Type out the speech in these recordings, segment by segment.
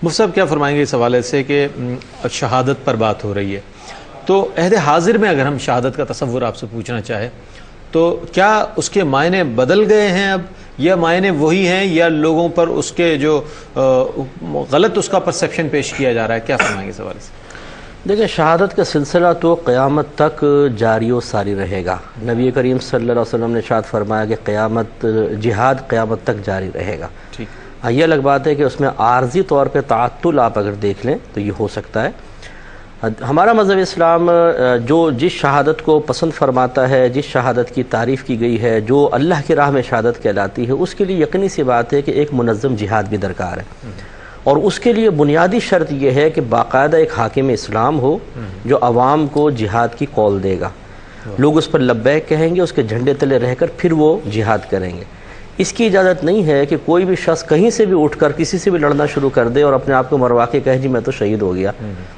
مفتی صاحب کیا فرمائیں گے اس حوالے سے کہ شہادت پر بات ہو رہی ہے، تو عہد حاضر میں اگر ہم شہادت کا تصور آپ سے پوچھنا چاہیں تو کیا اس کے معنی بدل گئے ہیں اب، یا معنی وہی ہیں، یا لوگوں پر اس کے جو غلط اس کا پرسیپشن پیش کیا جا رہا ہے؟ کیا فرمائیں گے اس حوالے سے؟ دیکھیں، شہادت کا سلسلہ تو قیامت تک جاری و ساری رہے گا۔ نبی کریم صلی اللہ علیہ وسلم نے ارشاد فرمایا کہ جہاد قیامت تک جاری رہے گا۔ ہاں، یہ الگ بات ہے کہ اس میں عارضی طور پہ تعطل آپ اگر دیکھ لیں تو یہ ہو سکتا ہے۔ ہمارا مذہب اسلام جس شہادت کو پسند فرماتا ہے، جس شہادت کی تعریف کی گئی ہے، جو اللہ کی راہ میں شہادت کہلاتی ہے، اس کے لیے یقینی سی بات ہے کہ ایک منظم جہاد بھی درکار ہے، اور اس کے لیے بنیادی شرط یہ ہے کہ باقاعدہ ایک حاکم اسلام ہو جو عوام کو جہاد کی کال دے گا، لوگ اس پر لبیک کہیں گے، اس کے جھنڈے تلے رہ کر پھر وہ جہاد کریں گے۔ اس کی اجازت نہیں ہے کہ کوئی بھی شخص کہیں سے بھی اٹھ کر کسی سے بھی لڑنا شروع کر دے اور اپنے آپ کو مروا کے کہے جی میں تو شہید ہو گیا،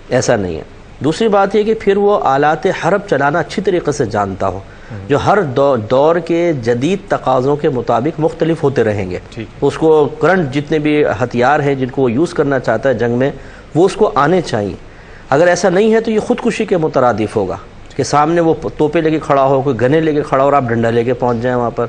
ایسا نہیں ہے۔ دوسری بات یہ کہ پھر وہ آلات حرب چلانا اچھی طریقے سے جانتا ہو، جو ہر دور کے جدید تقاضوں کے مطابق مختلف ہوتے رہیں گے، اس کو کرنٹ جتنے بھی ہتھیار ہیں جن کو وہ یوز کرنا چاہتا ہے جنگ میں، وہ اس کو آنے چاہیے۔ اگر ایسا نہیں ہے تو یہ خودکشی کے مترادف ہوگا کہ سامنے وہ توپے لے کے کھڑا ہو، کوئی گنے لے کے کھڑا ہو اور آپ ڈنڈا لے کے پہنچ جائیں وہاں پر۔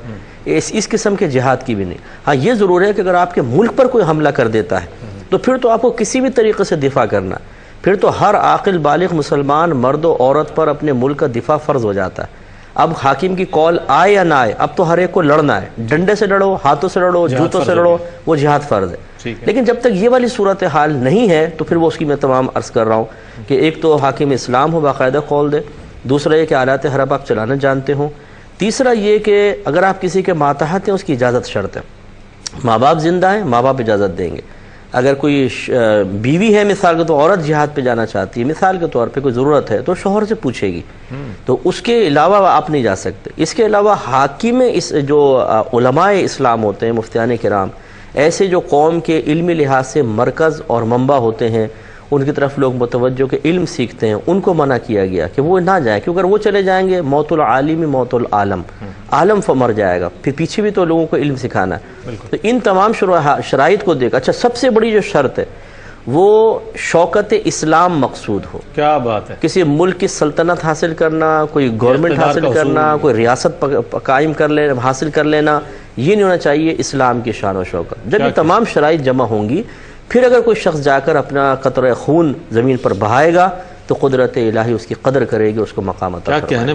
اس قسم کے جہاد کی بھی نہیں۔ ہاں، یہ ضرور ہے کہ اگر آپ کے ملک پر کوئی حملہ کر دیتا ہے تو پھر تو آپ کو کسی بھی طریقے سے دفاع کرنا ہے، پھر تو ہر عاقل بالغ مسلمان مرد و عورت پر اپنے ملک کا دفاع فرض ہو جاتا ہے۔ اب حاکم کی کال آئے یا نہ آئے، اب تو ہر ایک کو لڑنا ہے، ڈنڈے سے لڑو، ہاتھوں سے لڑو، جوتوں سے لڑو، وہ جہاد فرض ہے۔ لیکن جب تک یہ والی صورتحال نہیں ہے تو پھر وہ اس کی میں تمام عرض کر رہا ہوں کہ ایک تو حاکم اسلام ہو، باقاعدہ کال دے، دوسرا یہ کہ آلات حرب آپ چلانا جانتے ہوں، تیسرا یہ کہ اگر آپ کسی کے ماتحت ہیں اس کی اجازت شرط ہے۔ ماں باپ زندہ ہیں، ماں باپ اجازت دیں گے۔ اگر کوئی بیوی ہے مثال کے تو عورت جہاد پہ جانا چاہتی ہے، مثال کے طور پہ کوئی ضرورت ہے تو شوہر سے پوچھے گی، تو اس کے علاوہ آپ نہیں جا سکتے۔ اس کے علاوہ حاکم جو علماء اسلام ہوتے ہیں، مفتیان کرام، ایسے جو قوم کے علمی لحاظ سے مرکز اور منبع ہوتے ہیں، ان کی طرف لوگ متوجہ کے علم سیکھتے ہیں، ان کو منع کیا گیا کہ وہ نہ جائیں، کیونکہ اگر وہ چلے جائیں گے موت العالم موت العالم، عالم مر جائے گا، پھر پیچھے بھی تو لوگوں کو علم سکھانا ہے۔ تو ان تمام شرائط کو دیکھ، اچھا سب سے بڑی جو شرط ہے وہ شوکت اسلام مقصود ہو۔ کیا بات ہے! کسی ملک کی سلطنت حاصل کرنا، کوئی گورنمنٹ حاصل کرنا، کوئی ریاست قائم کر لینا، حاصل کر لینا، یہ نہیں ہونا چاہیے اسلام کی شان و شوکت۔ جب یہ تمام شرائط جمع ہوں گی، پھر اگر کوئی شخص جا کر اپنا قطرہ خون زمین پر بہائے گا تو قدرت الہی اس کی قدر کرے گی، اس کو مقام عطا فرمائے گی۔